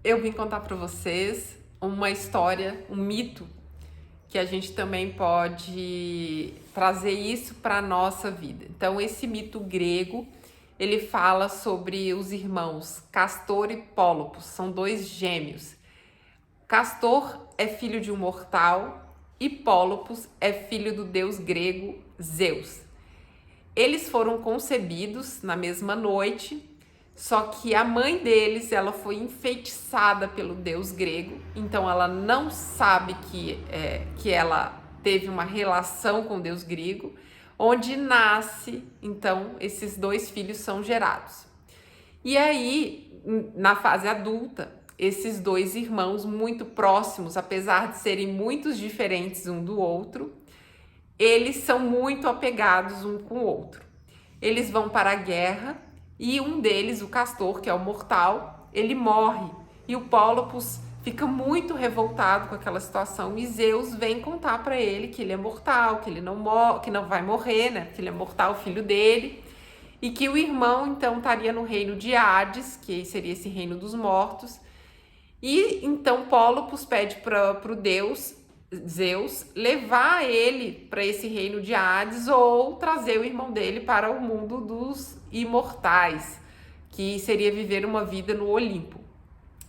eu vim contar para vocês uma história, um mito, que a gente também pode trazer isso para a nossa vida. Então, esse mito grego, ele fala sobre os irmãos Castor e Pólopos, são dois gêmeos. Castor é filho de um mortal e Pólopos é filho do deus grego Zeus. Eles foram concebidos na mesma noite, só que a mãe deles, ela foi enfeitiçada pelo deus grego, então ela não sabe que ela teve uma relação com o deus grego, onde nasce, então, esses dois filhos são gerados. E aí, na fase adulta, esses dois irmãos muito próximos, apesar de serem muito diferentes um do outro, eles são muito apegados um com o outro. Eles vão para a guerra e um deles, o Castor, que é o mortal, ele morre. E o Pólopos fica muito revoltado com aquela situação e Zeus vem contar para ele que ele é mortal, que ele que não vai morrer, né? Que ele é mortal, o filho dele. E que o irmão, então, estaria no reino de Hades, que seria esse reino dos mortos. E então Pólopos pede para o deus Zeus levar ele para esse reino de Hades ou trazer o irmão dele para o mundo dos imortais, que seria viver uma vida no Olimpo.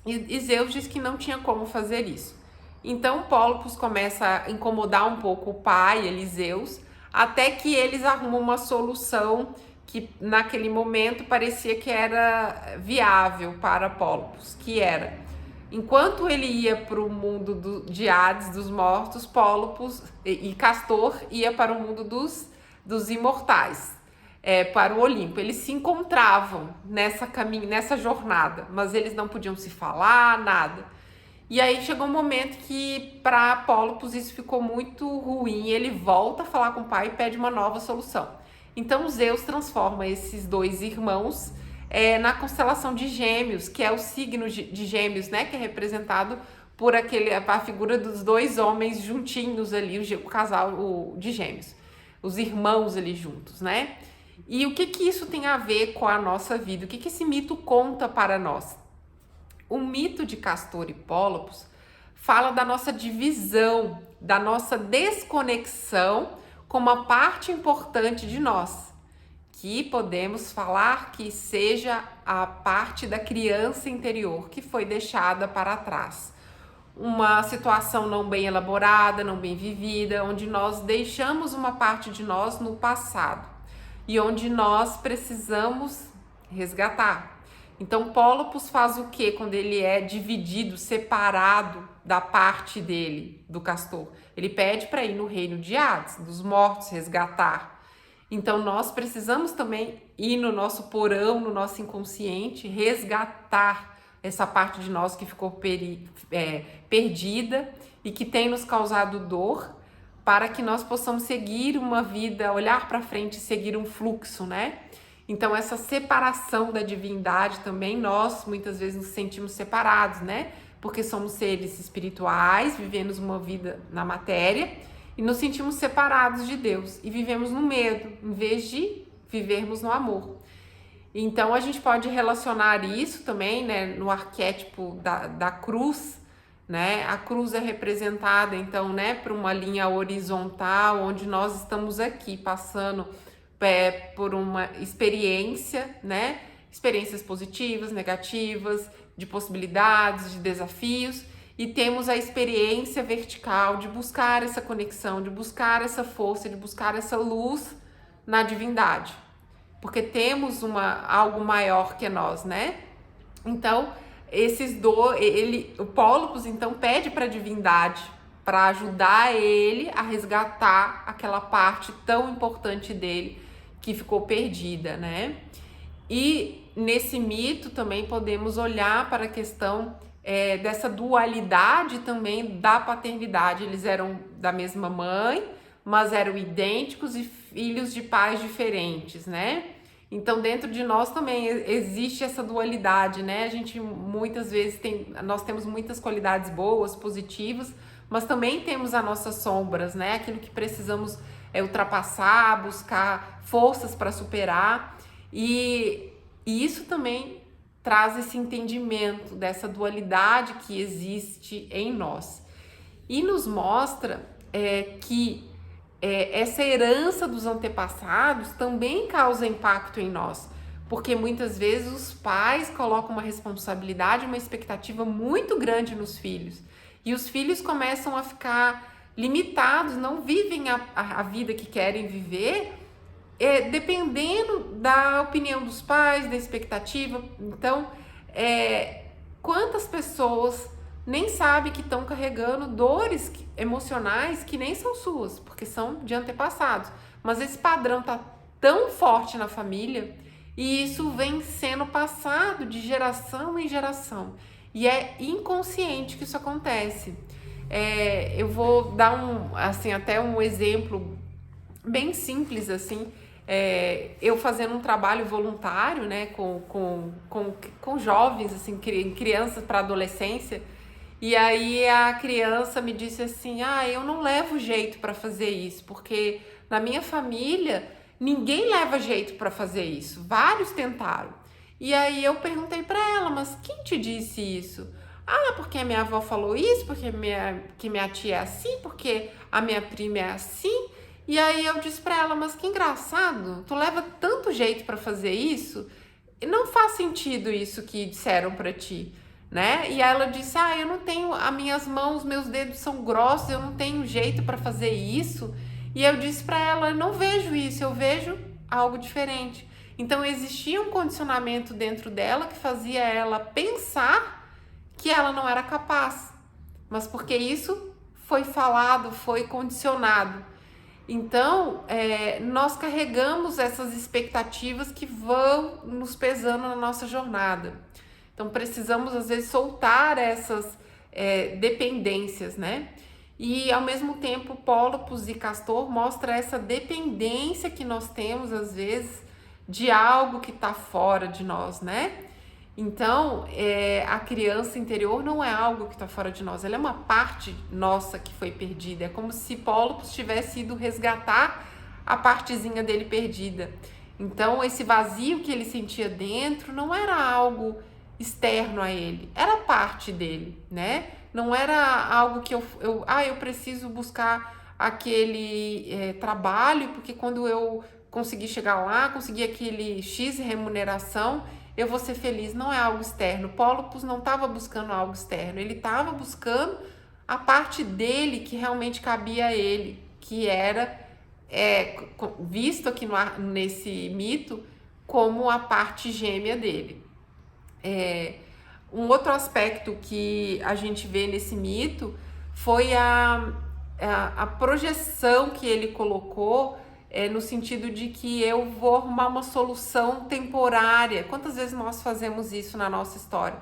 E Zeus diz que não tinha como fazer isso. Então Pólopos começa a incomodar um pouco o pai, Zeus, até que eles arrumam uma solução que naquele momento parecia que era viável para Pólopos, que era: enquanto ele ia para o mundo de Hades, dos mortos, Pólopos e Castor ia para o mundo dos imortais, para o Olimpo. Eles se encontravam nessa jornada, mas eles não podiam se falar, nada. E aí chegou um momento que para Pólopos isso ficou muito ruim, ele volta a falar com o pai e pede uma nova solução. Então Zeus transforma esses dois irmãos na constelação de Gêmeos, que é o signo de Gêmeos, né? Que é representado por a figura dos dois homens juntinhos ali, o casal de Gêmeos, os irmãos ali juntos, né? E o que isso tem a ver com a nossa vida? O que esse mito conta para nós? O mito de Castor e Pólopos fala da nossa divisão, da nossa desconexão com uma parte importante de nós, que podemos falar que seja a parte da criança interior que foi deixada para trás. Uma situação não bem elaborada, não bem vivida, onde nós deixamos uma parte de nós no passado e onde nós precisamos resgatar. Então Pólopos faz o que quando ele é dividido, separado da parte dele, do Castor? Ele pede para ir no reino de Hades, dos mortos, resgatar. Então nós precisamos também ir no nosso porão, no nosso inconsciente, resgatar essa parte de nós que ficou perdida e que tem nos causado dor, para que nós possamos seguir uma vida, olhar para frente e seguir um fluxo, né? Então essa separação da divindade também, nós muitas vezes nos sentimos separados, né? Porque somos seres espirituais, vivemos uma vida na matéria e nos sentimos separados de Deus e vivemos no medo, em vez de vivermos no amor. Então a gente pode relacionar isso também, né, no arquétipo da cruz, né? A cruz é representada então, né, por uma linha horizontal, onde nós estamos aqui passando por uma experiência, né? Experiências positivas, negativas, de possibilidades, de desafios, e temos a experiência vertical de buscar essa conexão, de buscar essa força, de buscar essa luz na divindade, porque temos algo maior que nós, né? Então, o Pólopos então pede para a divindade para ajudar ele a resgatar aquela parte tão importante dele que ficou perdida, né? E nesse mito também podemos olhar para a questão dessa dualidade também da paternidade. Eles eram da mesma mãe, mas eram idênticos e filhos de pais diferentes, né? Então dentro de nós também existe essa dualidade, né? A gente muitas vezes nós temos muitas qualidades boas, positivas, mas também temos as nossas sombras, né? Aquilo que precisamos ultrapassar, buscar forças para superar, e isso também traz esse entendimento dessa dualidade que existe em nós e nos mostra que essa herança dos antepassados também causa impacto em nós, porque muitas vezes os pais colocam uma responsabilidade, uma expectativa muito grande nos filhos, e os filhos começam a ficar limitados, não vivem a vida que querem viver, dependendo da opinião dos pais, da expectativa. Então, quantas pessoas nem sabem que estão carregando dores emocionais que nem são suas, porque são de antepassados. Mas esse padrão tá tão forte na família e isso vem sendo passado de geração em geração. E é inconsciente que isso acontece. Eu vou dar até um exemplo bem simples, assim. Eu fazendo um trabalho voluntário, né, com jovens, assim, crianças para adolescência. E aí a criança me disse assim, eu não levo jeito para fazer isso, porque na minha família ninguém leva jeito para fazer isso, vários tentaram. E aí eu perguntei para ela, mas quem te disse isso? Porque a minha avó falou isso, porque minha tia é assim, porque a minha prima é assim. E aí eu disse para ela, mas que engraçado, tu leva tanto jeito para fazer isso, e não faz sentido isso que disseram para ti. Né? E ela disse, eu não tenho, as minhas mãos, meus dedos são grossos, eu não tenho jeito para fazer isso. E eu disse para ela, eu não vejo isso, eu vejo algo diferente. Então existia um condicionamento dentro dela que fazia ela pensar que ela não era capaz, mas porque isso foi falado, foi condicionado. Então, nós carregamos essas expectativas que vão nos pesando na nossa jornada. Então, precisamos, às vezes, soltar essas dependências, né? E, ao mesmo tempo, Pólopos e Castor mostra essa dependência que nós temos, às vezes, de algo que está fora de nós, né? Então, a criança interior não é algo que está fora de nós, ela é uma parte nossa que foi perdida. É como se Pólopos tivesse ido resgatar a partezinha dele perdida. Então, esse vazio que ele sentia dentro não era algo externo a ele, era parte dele, né? Não era algo que eu preciso buscar aquele trabalho, porque quando eu conseguir chegar lá, conseguir aquele X remuneração, eu vou ser feliz. Não é algo externo. Pólopos não estava buscando algo externo, ele estava buscando a parte dele que realmente cabia a ele, que era visto aqui nesse mito como a parte gêmea dele. Um outro aspecto que a gente vê nesse mito foi a projeção que ele colocou, no sentido de que eu vou arrumar uma solução temporária. Quantas vezes nós fazemos isso na nossa história?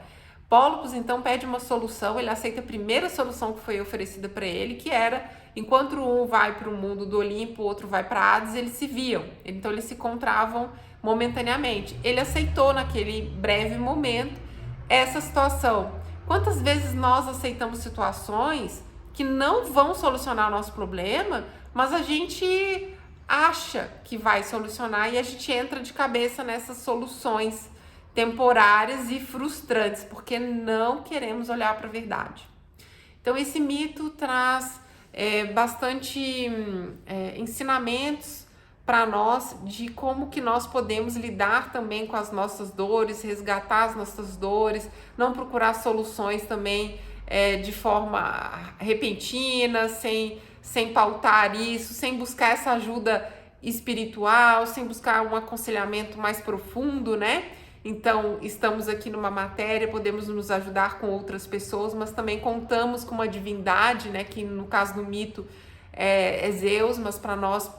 Pólopos então pede uma solução, ele aceita a primeira solução que foi oferecida para ele, que era, enquanto um vai para o mundo do Olimpo, o outro vai para Hades, eles se viam, então eles se encontravam momentaneamente. Ele aceitou naquele breve momento essa situação. Quantas vezes nós aceitamos situações que não vão solucionar o nosso problema, mas a gente acha que vai solucionar e a gente entra de cabeça nessas soluções temporárias e frustrantes, porque não queremos olhar para a verdade. Então, esse mito traz bastante ensinamentos para nós de como que nós podemos lidar também com as nossas dores, resgatar as nossas dores, não procurar soluções também de forma repentina, sem pautar isso, sem buscar essa ajuda espiritual, sem buscar um aconselhamento mais profundo, né? Então, estamos aqui numa matéria, podemos nos ajudar com outras pessoas, mas também contamos com uma divindade, né? Que no caso do mito é Zeus, mas para nós,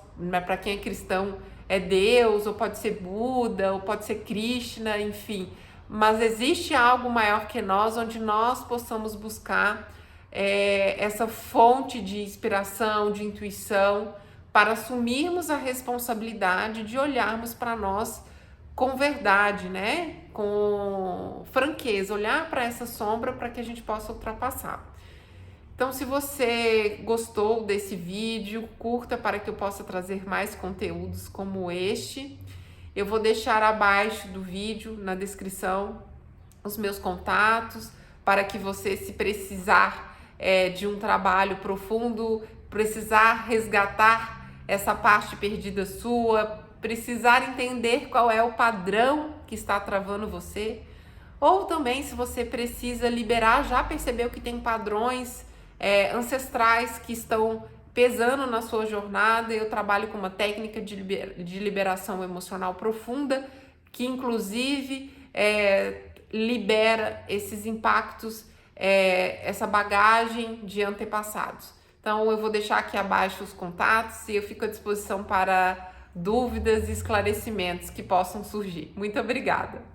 para quem é cristão, é Deus, ou pode ser Buda, ou pode ser Krishna, enfim. Mas existe algo maior que nós, onde nós possamos buscar essa fonte de inspiração, de intuição, para assumirmos a responsabilidade de olharmos para nós com verdade, né? Com franqueza, olhar para essa sombra para que a gente possa ultrapassar. Então, se você gostou desse vídeo, curta para que eu possa trazer mais conteúdos como este. Eu vou deixar abaixo do vídeo, na descrição, os meus contatos para que você, se precisar de um trabalho profundo, precisar resgatar essa parte perdida sua, precisar entender qual é o padrão que está travando você, ou também se você precisa liberar, já percebeu que tem padrões ancestrais que estão pesando na sua jornada. Eu trabalho com uma técnica de liberação emocional profunda, que inclusive libera esses impactos, essa bagagem de antepassados. Então eu vou deixar aqui abaixo os contatos e eu fico à disposição para dúvidas e esclarecimentos que possam surgir. Muito obrigada!